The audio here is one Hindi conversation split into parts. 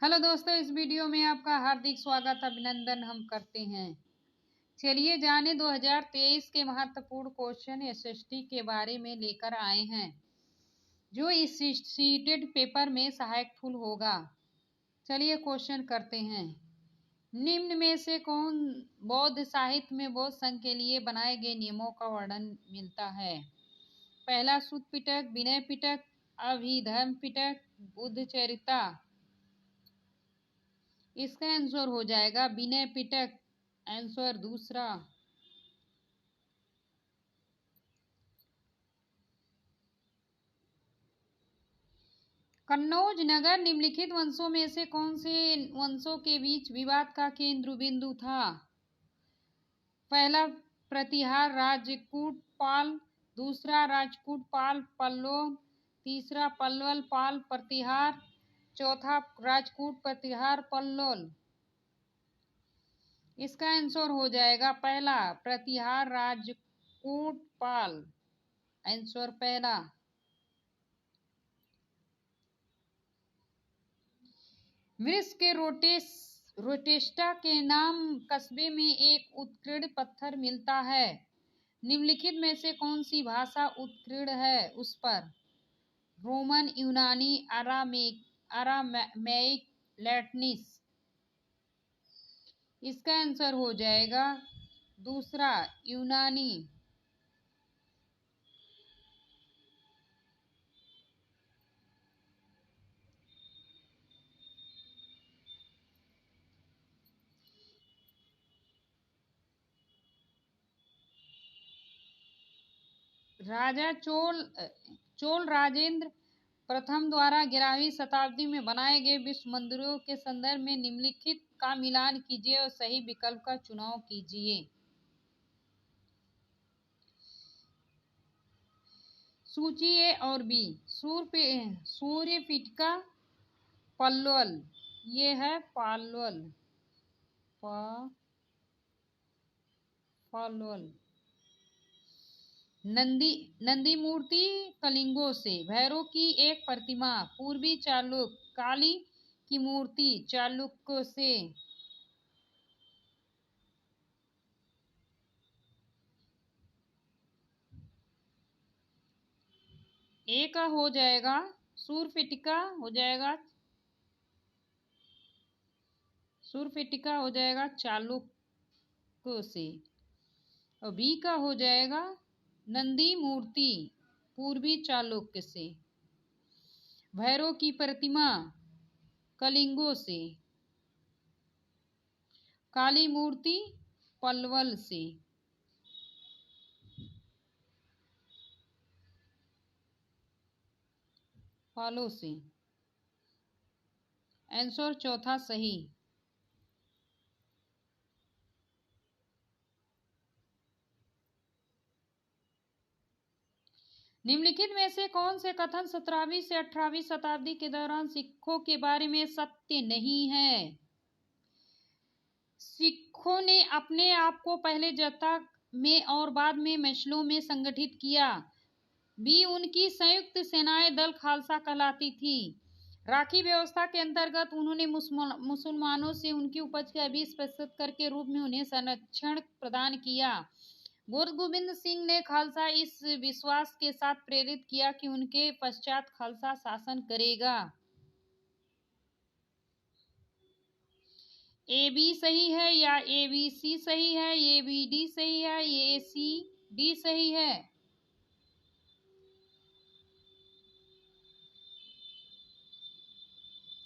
हेलो दोस्तों, इस वीडियो में आपका हार्दिक स्वागत अभिनंदन हम करते हैं। चलिए जाने 2023 के महत्वपूर्ण क्वेश्चन एसएसटी के बारे में लेकर आए हैं, जो इस सीटेड पेपर में सहायक फुल होगा। चलिए क्वेश्चन करते हैं। निम्न में से कौन बौद्ध साहित्य में बौद्ध संघ के लिए बनाए गए नियमों का वर्णन मिलता है? पहला सुत्त पिटक, विनय पिटक, अभिधर्म पिटक, बुद्ध चरिता। इसका आंसर हो जाएगा विनय पिटक, आंसर दूसरा। कन्नौज नगर निम्नलिखित वंशों में से कौन से वंशों के बीच विवाद का केंद्र बिंदु था? पहला प्रतिहार राजपूत पाल, दूसरा राजपूत पाल पल्लव, तीसरा पल्लव पाल प्रतिहार, चौथा राजपूत प्रतिहार पल्लव। इसका आंसर हो जाएगा पहला प्रतिहार राजपूत पाल, आंसर पहला। वृक्ष के रोटेस्टा के नाम कस्बे में एक उत्कीर्ण पत्थर मिलता है। निम्नलिखित में से कौन सी भाषा उत्कीर्ण है उस पर? रोमन, यूनानी, अरामैइक, लैटिनिस। इसका आंसर हो जाएगा दूसरा यूनानी। राजा चोल राजेंद्र प्रथम द्वारा 11वीं शताब्दी में बनाए गए विश्व मंदिरों के संदर्भ में निम्नलिखित का मिलान कीजिए और सही विकल्प का चुनाव कीजिए। सूची ए और बी। सूर्य पिटका पल्वल, ये है पालवल, पालवल। नंदी मूर्ति कलिंगों से, भैरव की एक प्रतिमा पूर्वी चालुक, काली की मूर्ति चालुक्य से। ए का हो जाएगा सूर्यपिटिका हो जाएगा, सूर्यपिटिका हो जाएगा चालुक्य से, और बी का हो जाएगा नंदी मूर्ति पूर्वी चालुक्य से, भैरव की प्रतिमा कलिंगों से, काली मूर्ति पल्वल से। पालो से, आंसर चौथा सही। निम्नलिखित में से कौन से कथन 17वीं से 18वीं शताब्दी के दौरान सिखों के बारे में सत्य नहीं है? सिखों ने अपने आप को पहले जत्था में और बाद में मैसलों में संगठित किया। बी, उनकी संयुक्त सेनाएं दल खालसा कहलाती थी। राखी व्यवस्था के अंतर्गत उन्होंने मुसलमानों से उनकी उपज के 20% कर के रूप में उन्हें संरक्षण प्रदान किया। गुरु गोविंद सिंह ने खालसा इस विश्वास के साथ प्रेरित किया कि उनके पश्चात खालसा शासन करेगा। ए बी सही है या ए बी सी सही है, ए बी डी सही है, ए सी डी सही है?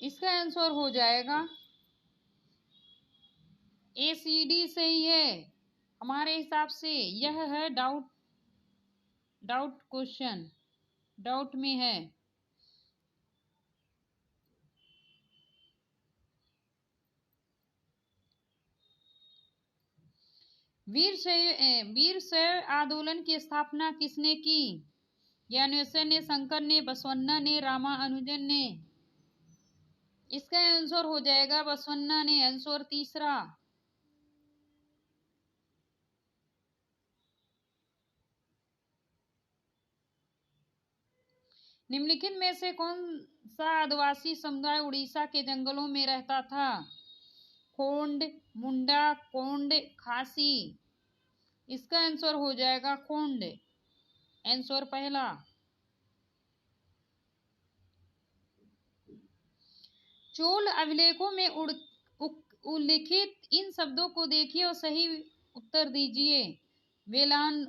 इसका आंसर हो जाएगा ए सी डी सही है। हमारे हिसाब से यह है डाउट क्वेश्चन, डाउट में है। वीर शैव आंदोलन की स्थापना किसने की? ज्ञानेश्वर ने, शंकर ने, बसवन्ना ने, रामानुजन ने। इसका आंसर हो जाएगा बसवन्ना ने, आंसर तीसरा। निम्नलिखित में से कौन सा आदिवासी समुदाय उड़ीसा के जंगलों में रहता था? खोंड, मुंडा, कोंड, खासी। इसका आंसर हो जाएगा खोंड। आंसर पहला। चोल अभिलेखों में उल्लिखित इन शब्दों को देखिए और सही उत्तर दीजिए। वेलान,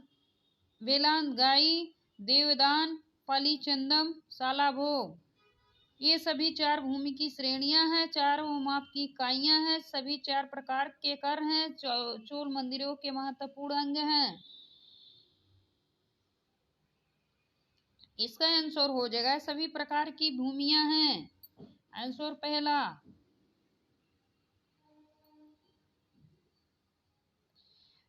वेलांगाई, देवदान, पलीचंदम, सालाभोग। ये सभी चार भूमि की श्रेणियां हैं, चारों माप की इकाइयां हैं, सभी चार प्रकार के कर हैं, चोल मंदिरों के महत्वपूर्ण अंग हैं। इसका आंसर हो जाएगा सभी प्रकार की भूमियां हैं। आंसर पहला।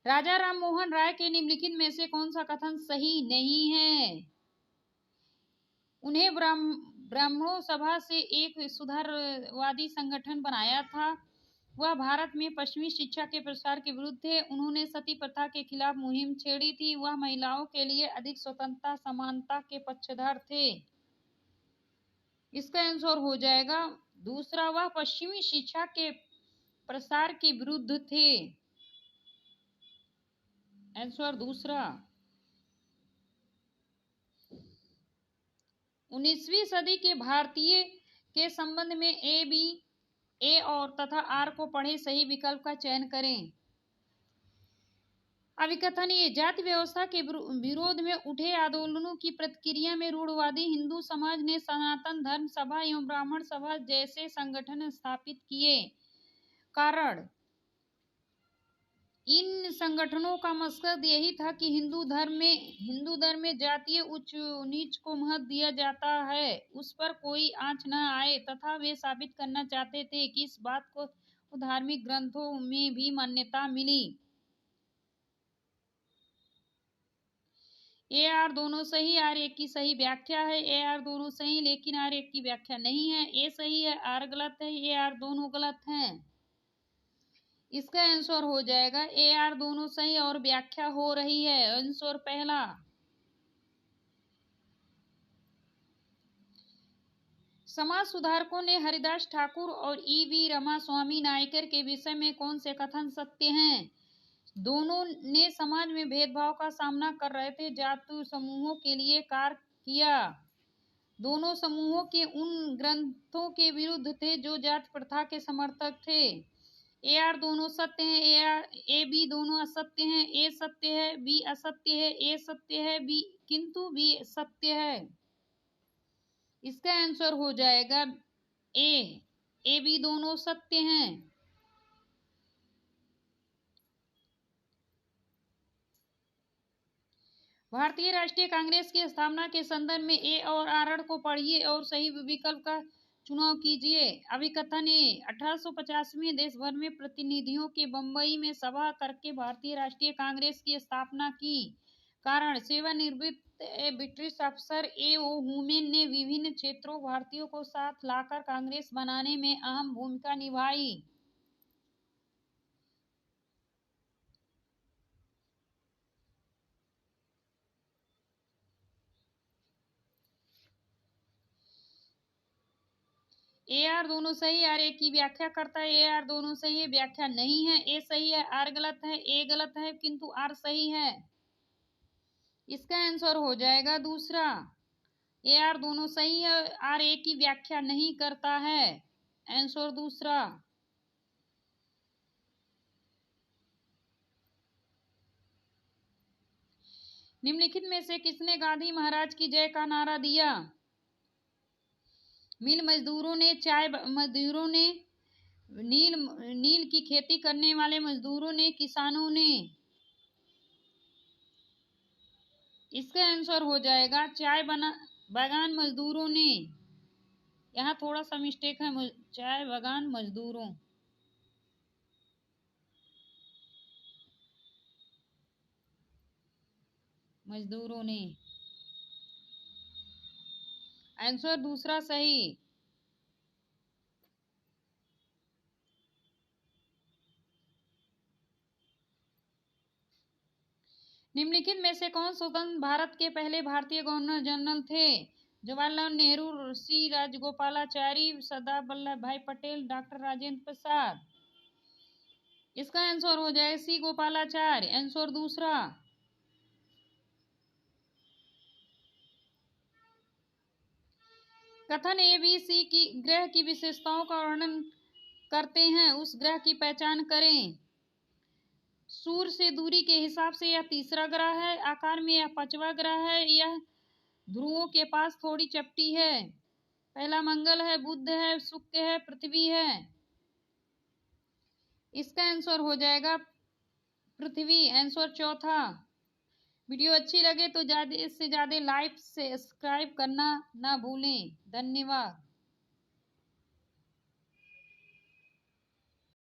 राजा राम मोहन राय के निम्नलिखित में से कौन सा कथन सही नहीं है? उन्हें ब्राह्मणों सभा से एक सुधारवादी संगठन बनाया था। वह भारत में पश्चिमी शिक्षा के प्रसार के विरुद्ध थे। उन्होंने सती प्रथा के खिलाफ मुहिम छेड़ी थी। वह महिलाओं के लिए अधिक स्वतंत्रता समानता के पक्षधर थे। इसका आंसर हो जाएगा दूसरा। वह पश्चिमी शिक्षा के प्रसार के विरुद्ध थे। आंसर दूसरा। 19वीं सदी के भारतीय के संबंध में ए, बी, ए और तथा आर को पढ़े, सही विकल्प का चयन करें। अभिकथन ये जाति व्यवस्था के विरोध में उठे आंदोलनों की प्रतिक्रिया में रूढ़वादी हिंदू समाज ने सनातन धर्म सभा एवं ब्राह्मण सभा जैसे संगठन स्थापित किए। कारण, इन संगठनों का मकसद यही था कि हिंदू धर्म में जातीय उच्च नीच को महत्व दिया जाता है, उस पर कोई आंच न आए, तथा वे साबित करना चाहते थे कि इस बात को धार्मिक ग्रंथों में भी मान्यता मिली। ए आर दोनों सही, आर एक की सही व्याख्या है। ए आर दोनों सही लेकिन आर एक की व्याख्या नहीं है। ए सही है, आर गलत है, ए आर दोनों गलत हैं। इसका आंसर हो जाएगा ए आर दोनों सही और व्याख्या हो रही है। आंसर पहला। समाज सुधारकों ने हरिदास ठाकुर और ई वी रमा स्वामी नायकर के विषय में कौन से कथन सत्य हैं? दोनों ने समाज में भेदभाव का सामना कर रहे थे, जाति समूहों के लिए कार्य किया। दोनों समूहों के उन ग्रंथों के विरुद्ध थे जो जाति प्रथा के समर्थक थे। ए आर दोनों सत्य हैं, ए बी दोनों असत्य हैं। ए सत्य है, बी असत्य है। ए सत्य है, बी किंतु बी सत्य है। इसका आंसर हो जाएगा ए बी दोनों सत्य हैं। भारतीय राष्ट्रीय कांग्रेस की स्थापना के संदर्भ में ए और आर को पढ़िए और सही विकल्प का चुनाव कीजिए। अभिकथन ए, 1850 में देश भर में प्रतिनिधियों के बंबई में सभा करके भारतीय राष्ट्रीय कांग्रेस की स्थापना की। कारण, सेवानिवृत्त ब्रिटिश अफसर ए ओ हुमेन ने विभिन्न क्षेत्रों भारतीयों को साथ लाकर कांग्रेस बनाने में अहम भूमिका निभाई। ए आर दोनों सही, आर एक की व्याख्या करता है। ए आर दोनों सही है, व्याख्या नहीं है। ए सही है, आर गलत है। ए गलत है किंतु आर सही है। इसका आंसर हो जाएगा दूसरा। ए आर दोनों सही है, आर एक की व्याख्या नहीं करता है। आंसर दूसरा। निम्नलिखित में से किसने गांधी महाराज की जय का नारा दिया? मिल मजदूरों ने, चाय मजदूरों ने, नील की खेती करने वाले मजदूरों ने, किसानों ने। इसका आंसर हो जाएगा चाय बागान मजदूरों ने। यहाँ थोड़ा सा मिस्टेक है, चाय बागान मजदूरों। मजदूरों ने। आंसर दूसरा सही। निम्नलिखित में से कौन स्वतंत्र भारत के पहले भारतीय गवर्नर जनरल थे? जवाहरलाल नेहरू, सी राजगोपालाचारी, सरदार वल्लभ भाई पटेल, डॉक्टर राजेंद्र प्रसाद। इसका आंसर हो जाए सी गोपालाचार्य, आंसर दूसरा। कथन ABC की ग्रह की विशेषताओं का वर्णन करते हैं, उस ग्रह की पहचान करें। सूर्य से दूरी के हिसाब से यह तीसरा ग्रह है, आकार में यह पांचवा ग्रह है, यह ध्रुवों के पास थोड़ी चपटी है। पहला मंगल है, बुध है, शुक्र है, पृथ्वी है। इसका आंसर हो जाएगा पृथ्वी, आंसर चौथा। वीडियो अच्छी लगे तो ज्यादा से ज्यादा लाइक सब्सक्राइब करना ना भूलें। धन्यवाद।